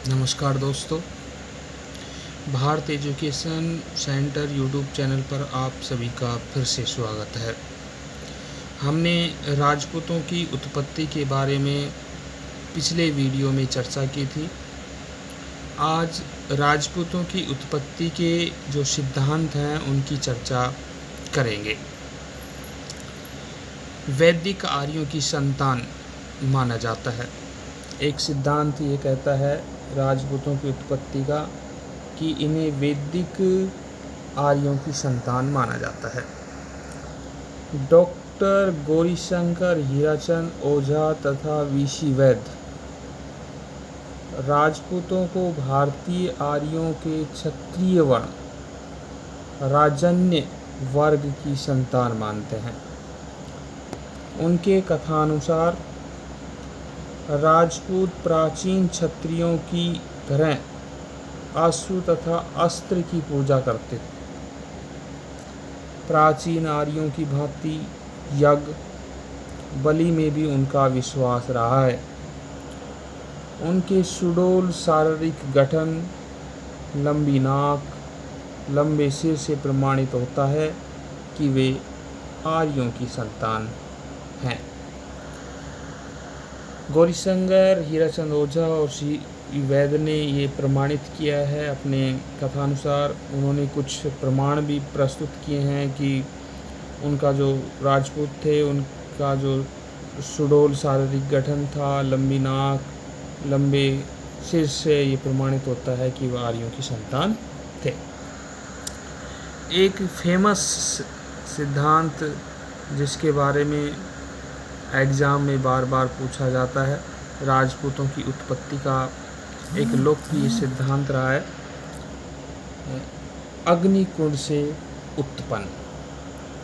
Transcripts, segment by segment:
नमस्कार दोस्तों, Bharat education centre YouTube channel पर आप सभी का फिर से स्वागत है। हमने राजपूतों की उत्पत्ति के बारे में पिछले वीडियो में चर्चा की थी। आज राजपूतों की उत्पत्ति के जो सिद्धांत हैं उनकी चर्चा करेंगे। वैदिक आर्यों की संतान माना जाता है। एक सिद्धांत ये कहता है राजपूतों की उत्पत्ति का कि इन्हें वैदिक आर्यों की संतान माना जाता है। डॉक्टर गौरीशंकर हीराचंद ओझा तथा वीसी वैद्य राजपूतों को भारतीय आर्यों के क्षत्रिय वर्ण राजन्य वर्ग की संतान मानते हैं। उनके कथानुसार राजपूत प्राचीन क्षत्रियों की तरह अश्व तथा अस्त्र की पूजा करते थे। प्राचीन आर्यों की भांति यज्ञ बलि में भी उनका विश्वास रहा है। उनके सुडौल शारीरिक गठन, लंबी नाक, लंबे सिर से प्रमाणित होता है कि वे आर्यों की संतान हैं। गौरीशंकर हीराचंद ओझा और सी वैद्य ने ये प्रमाणित किया है अपने कथानुसार। उन्होंने कुछ प्रमाण भी प्रस्तुत किए हैं कि उनका जो राजपूत थे उनका जो सुडौल शारीरिक गठन था, लंबी नाक, लंबे सिर से ये प्रमाणित होता है कि वह आर्यों की संतान थे। एक फेमस सिद्धांत जिसके बारे में एग्ज़ाम में बार बार पूछा जाता है, राजपूतों की उत्पत्ति का एक लोकप्रिय सिद्धांत रहा है अग्निकुंड से उत्पन्न।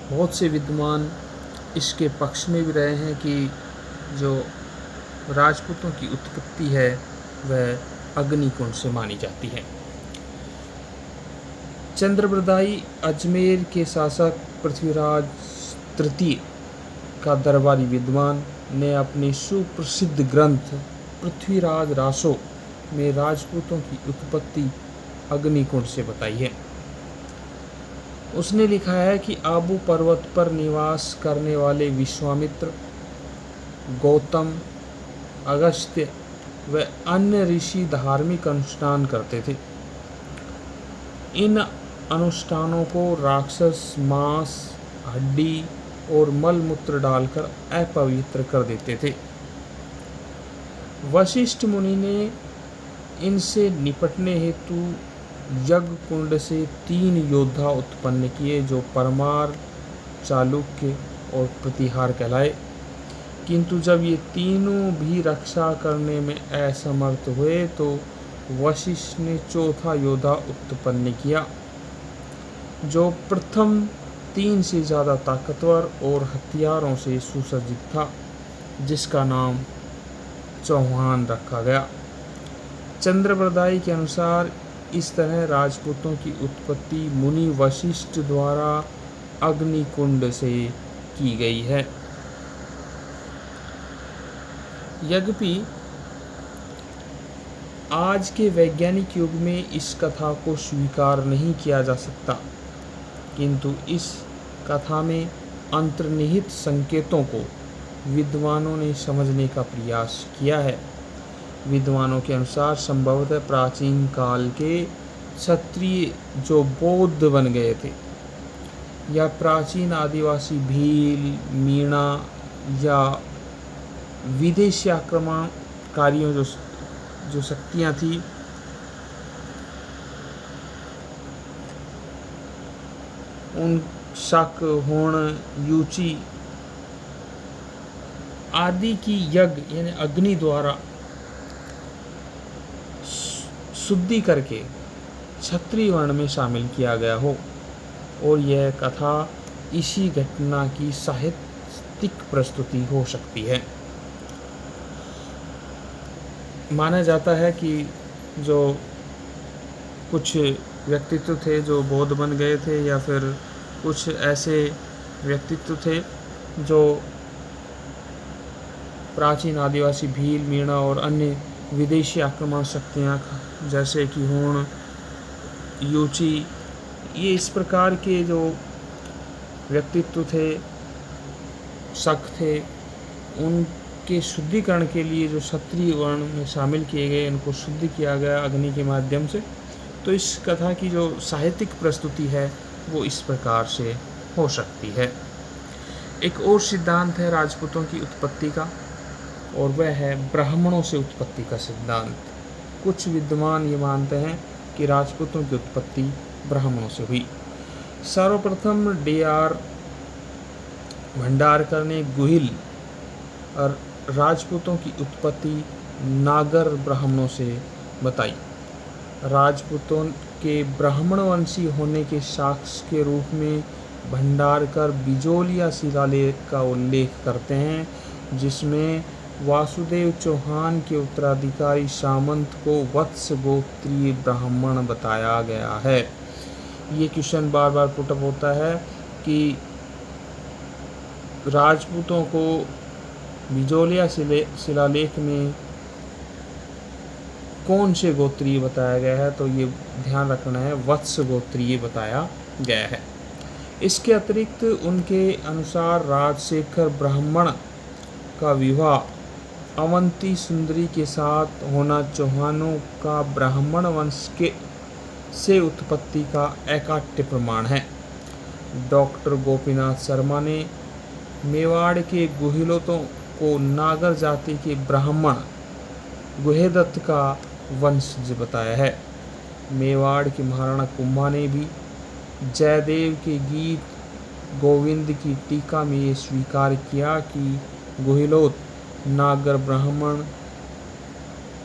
बहुत से विद्वान इसके पक्ष में भी रहे हैं कि जो राजपूतों की उत्पत्ति है वह अग्निकुंड से मानी जाती है। चंद्रप्रदायी अजमेर के शासक पृथ्वीराज तृतीय का दरबारी विद्वान ने अपने सुप्रसिद्ध ग्रंथ पृथ्वीराज रासो में राजपूतों की उत्पत्ति अग्निकुंड से बताई है। उसने लिखा है कि आबू पर्वत पर निवास करने वाले विश्वामित्र, गौतम, अगस्त्य व अन्य ऋषि धार्मिक अनुष्ठान करते थे। इन अनुष्ठानों को राक्षस मांस, हड्डी और मलमूत्र डालकर अपवित्र कर देते थे। वशिष्ठ मुनि ने इनसे निपटने हेतु यज्ञ कुंड से 3 योद्धा उत्पन्न किए जो परमार, चालुक्य और प्रतिहार कहलाए। किंतु जब ये तीनों भी रक्षा करने में असमर्थ हुए तो वशिष्ठ ने चौथा योद्धा उत्पन्न किया जो प्रथम 3 से ज़्यादा ताकतवर और हथियारों से सुसज्जित था, जिसका नाम चौहान रखा गया। चंद्रप्रदायी के अनुसार इस तरह राजपूतों की उत्पत्ति मुनि वशिष्ठ द्वारा अग्निकुंड से की गई है। यद्यपि आज के वैज्ञानिक युग में इस कथा को स्वीकार नहीं किया जा सकता, किंतु इस कथा में अंतर्निहित संकेतों को विद्वानों ने समझने का प्रयास किया है। विद्वानों के अनुसार संभवतः प्राचीन काल के क्षत्रिय जो बौद्ध बन गए थे या प्राचीन आदिवासी भील, मीणा या विदेशी आक्रमणकारियों जो शक्तियाँ थी उन शक, होण, यूची आदि की यज्ञ यानी अग्नि द्वारा शुद्धि करके क्षत्रिय वर्ण में शामिल किया गया हो और यह कथा इसी घटना की साहित्यिक प्रस्तुति हो सकती है। माना जाता है कि जो कुछ व्यक्तित्व थे जो बौद्ध बन गए थे या फिर कुछ ऐसे व्यक्तित्व थे जो प्राचीन आदिवासी भील, मीणा और अन्य विदेशी आक्रमण शक्तियाँ जैसे कि हुण, यूची, ये इस प्रकार के जो व्यक्तित्व थे, शक थे, उनके शुद्धिकरण के लिए जो क्षत्रिय वर्ण में शामिल किए गए, उनको शुद्ध किया गया अग्नि के माध्यम से। तो इस कथा की जो साहित्यिक प्रस्तुति है वो इस प्रकार से हो सकती है। एक और सिद्धांत है राजपूतों की उत्पत्ति का, और वह है ब्राह्मणों से उत्पत्ति का सिद्धांत। कुछ विद्वान ये मानते हैं कि राजपूतों की उत्पत्ति ब्राह्मणों से हुई। सर्वप्रथम DR भंडारकर ने गुहिल और राजपूतों की उत्पत्ति नागर ब्राह्मणों से बताई। राजपूतों के ब्राह्मणवंशी होने के साक्ष्य के रूप में भंडारकर बिजोलिया शिलालेख का उल्लेख करते हैं, जिसमें वासुदेव चौहान के उत्तराधिकारी सामंत को वत्स गोत्रीय ब्राह्मण बताया गया है। ये क्वेश्चन बार बार पुटअप होता है कि राजपूतों को बिजोलिया शिलालेख में कौन से गोत्रीय बताया गया है, तो ये ध्यान रखना है, वत्स गोत्रीय बताया गया है। इसके अतिरिक्त उनके अनुसार राजशेखर ब्राह्मण का विवाह अवंती सुंदरी के साथ होना चौहानों का ब्राह्मण वंश के से उत्पत्ति का एकाट्य प्रमाण है। डॉक्टर गोपीनाथ शर्मा ने मेवाड़ के गुहिलों को नागर जाति के ब्राह्मण गुहेदत्त का वंशज बताया है। मेवाड़ के महाराणा कुंभा ने भी जयदेव के गीत गोविंद की टीका में ये स्वीकार किया कि गुहिलोत नागर ब्राह्मण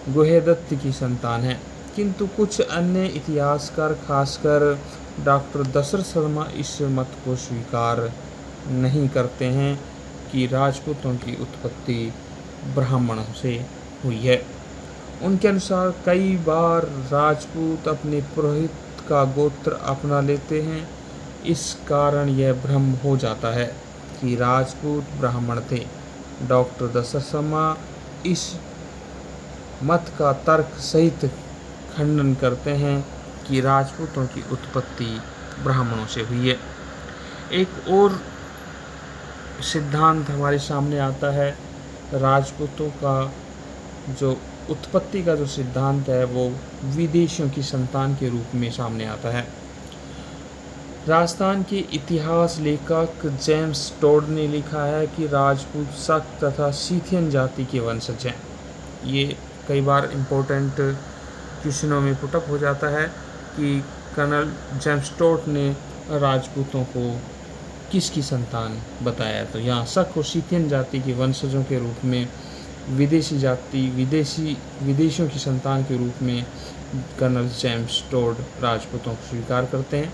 गुहेदत्त की संतान है, किंतु कुछ अन्य इतिहासकार खासकर डॉक्टर दशरथ शर्मा इस मत को स्वीकार नहीं करते हैं कि राजपूतों की उत्पत्ति ब्राह्मणों से हुई है। उनके अनुसार कई बार राजपूत अपने पुरोहित का गोत्र अपना लेते हैं, इस कारण यह भ्रम हो जाता है कि राजपूत ब्राह्मण थे। डॉक्टर दशरथ शर्मा इस मत का तर्क सहित खंडन करते हैं कि राजपूतों की उत्पत्ति ब्राह्मणों से हुई है। एक और सिद्धांत हमारे सामने आता है, राजपूतों का जो उत्पत्ति का जो सिद्धांत है वो विदेशियों की संतान के रूप में सामने आता है। राजस्थान के इतिहास लेखक जेम्स टोड ने लिखा है कि राजपूत शक तथा सीथियन जाति के वंशज हैं। ये कई बार इम्पोर्टेंट क्वेश्चनों में पुटअप हो जाता है कि कर्नल जेम्स टोड ने राजपूतों को किसकी संतान बताया, तो यहाँ शक और सीथियन जाति के वंशजों के रूप में विदेशियों की संतान के रूप में कर्नल जेम्स टोड राजपूतों को स्वीकार करते हैं।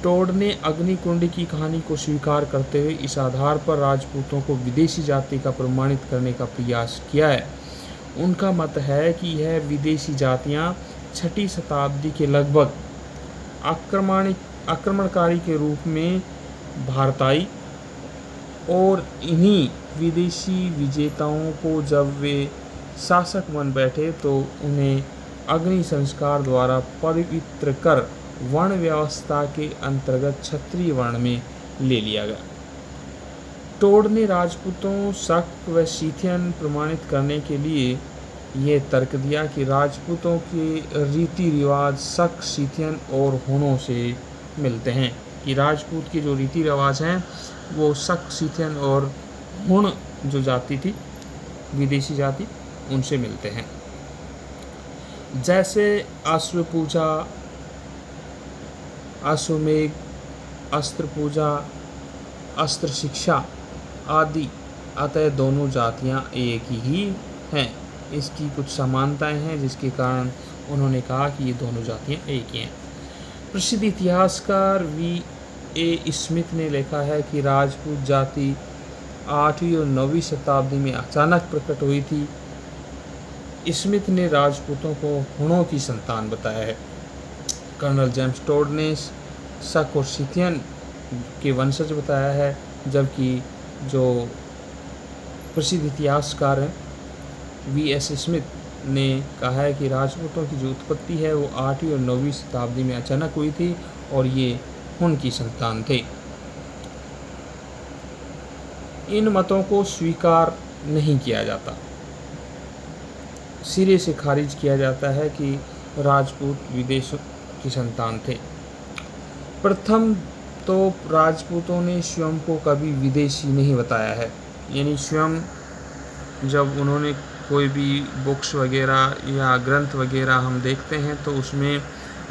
टोड ने अग्निकुंड की कहानी को स्वीकार करते हुए इस आधार पर राजपूतों को विदेशी जाति का प्रमाणित करने का प्रयास किया है। उनका मत है कि यह विदेशी जातियां 6ठी शताब्दी के लगभग आक्रमणकारी के रूप में भारत आई और इन्हीं विदेशी विजेताओं को जब वे शासक बन बैठे तो उन्हें अग्नि संस्कार द्वारा पवित्र कर वर्ण व्यवस्था के अंतर्गत क्षत्रिय वर्ण में ले लिया गया। टोड ने राजपूतों, शक व सीथियन प्रमाणित करने के लिए ये तर्क दिया कि राजपूतों के रीति रिवाज शक, सीथियन और हुणों से मिलते हैं, कि राजपूत के जो रीति रिवाज हैं वो शक, सीथियन और हुण जो जाति थी, विदेशी जाति, उनसे मिलते हैं। जैसे अश्व पूजा, अश्वमेघ, अस्त्र पूजा, अस्त्र शिक्षा आदि, अतः दोनों जातियां एक ही हैं। इसकी कुछ समानताएं हैं जिसके कारण उन्होंने कहा कि ये दोनों जातियां एक ही हैं। प्रसिद्ध इतिहासकार V.A. स्मिथ ने लिखा है कि राजपूत जाति 8वीं और 9वीं शताब्दी में अचानक प्रकट हुई थी। स्मिथ ने राजपूतों को हुणों की संतान बताया है। कर्नल जेम्स टोड ने शक और सीथियन के वंशज बताया है, जबकि जो प्रसिद्ध इतिहासकार हैं V.S. स्मिथ, ने कहा है कि राजपूतों की जो उत्पत्ति है वो 8वीं और 9वीं शताब्दी में अचानक हुई थी और ये उनकी संतान थे। इन मतों को स्वीकार नहीं किया जाता, सिरे से खारिज किया जाता है कि राजपूत विदेशों की संतान थे। प्रथम तो राजपूतों ने स्वयं को कभी विदेशी नहीं बताया है, यानी स्वयं जब उन्होंने कोई भी बुक्स वगैरह या ग्रंथ वगैरह हम देखते हैं तो उसमें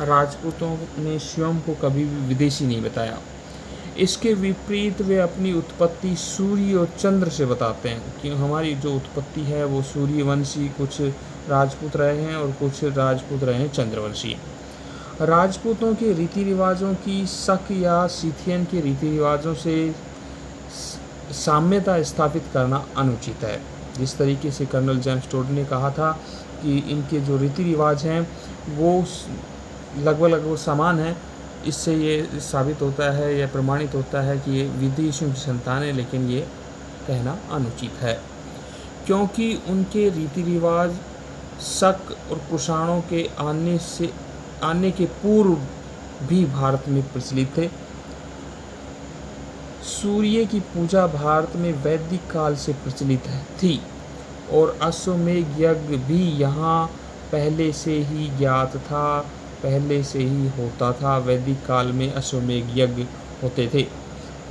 राजपूतों ने स्वयं को कभी भी विदेशी नहीं बताया। इसके विपरीत वे अपनी उत्पत्ति सूर्य और चंद्र से बताते हैं कि हमारी जो उत्पत्ति है वो सूर्यवंशी कुछ राजपूत रहे हैं और कुछ राजपूत रहे हैं चंद्रवंशी। राजपूतों के रीति रिवाजों की शक या सीथियन के रीति रिवाजों से साम्यता स्थापित करना अनुचित है। जिस तरीके से कर्नल जेम्स टोड ने कहा था कि इनके जो रीति रिवाज हैं वो लगभग समान हैं, इससे ये साबित होता है या प्रमाणित होता है कि ये विदेशियों की संतान है, लेकिन ये कहना अनुचित है क्योंकि उनके रीति रिवाज शक और कुषाणों के आने के पूर्व भी भारत में प्रचलित थे। सूर्य की पूजा भारत में वैदिक काल से प्रचलित थी और अश्वमेध यज्ञ भी यहाँ पहले से ही ज्ञात था, पहले से ही होता था। वैदिक काल में अश्वमेध यज्ञ होते थे,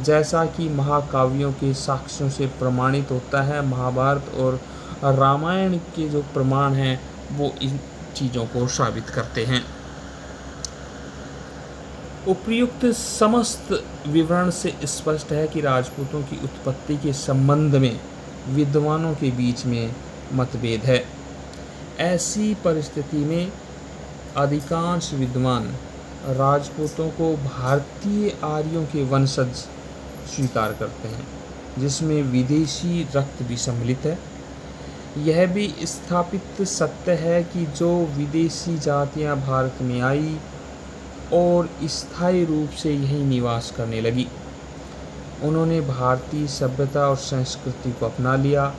जैसा कि महाकाव्यों के साक्ष्यों से प्रमाणित होता है। महाभारत और रामायण के जो प्रमाण हैं वो इन चीज़ों को साबित करते हैं। उपर्युक्त समस्त विवरण से स्पष्ट है कि राजपूतों की उत्पत्ति के संबंध में विद्वानों के बीच में मतभेद है। ऐसी परिस्थिति में अधिकांश विद्वान राजपूतों को भारतीय आर्यों के वंशज स्वीकार करते हैं, जिसमें विदेशी रक्त भी सम्मिलित है। यह भी स्थापित सत्य है कि जो विदेशी जातियां भारत में आई और स्थायी रूप से यहीं निवास करने लगी, उन्होंने भारतीय सभ्यता और संस्कृति को अपना लिया।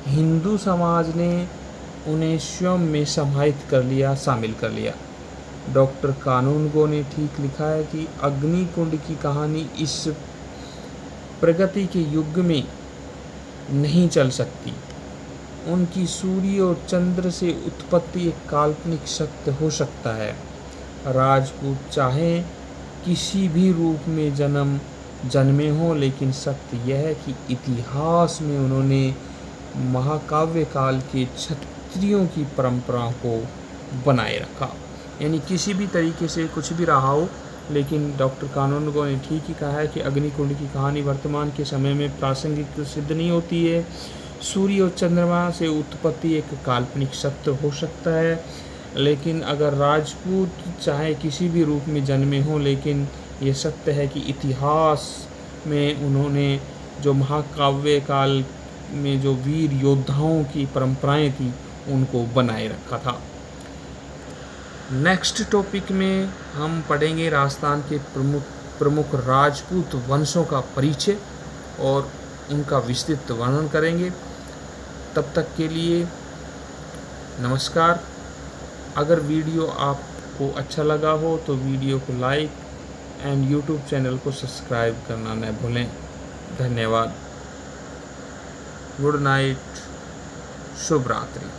हिंदू समाज ने उन्हें स्वयं में समाहित कर लिया, शामिल कर लिया। डॉक्टर कानूनगो ने ठीक लिखा है कि अग्निकुंड की कहानी इस प्रगति के युग में नहीं चल सकती। उनकी सूर्य और चंद्र से उत्पत्ति एक काल्पनिक सत्य हो सकता है। राजपूत चाहे किसी भी रूप में जन्मे हों, लेकिन सत्य यह है कि इतिहास में उन्होंने महाकाव्य काल के क्षत्रियों की परंपरा को बनाए रखा। यानी किसी भी तरीके से कुछ भी रहा हो, लेकिन डॉक्टर कानूनगो ने ठीक ही कहा है कि अग्निकुंड की कहानी वर्तमान के समय में प्रासंगिक सिद्ध नहीं होती है। सूर्य और चंद्रमा से उत्पत्ति एक काल्पनिक सत्य हो सकता है, लेकिन अगर राजपूत चाहे किसी भी रूप में जन्मे हों, लेकिन ये सत्य है कि इतिहास में उन्होंने जो महाकाव्य काल में जो वीर योद्धाओं की परंपराएं थी उनको बनाए रखा था। नेक्स्ट टॉपिक में हम पढ़ेंगे राजस्थान के प्रमुख राजपूत वंशों का परिचय और उनका विस्तृत वर्णन करेंगे। तब तक के लिए नमस्कार। अगर वीडियो आपको अच्छा लगा हो तो वीडियो को लाइक एंड यूट्यूब चैनल को सब्सक्राइब करना न भूलें। धन्यवाद। गुड नाइट, शुभ रात्रि।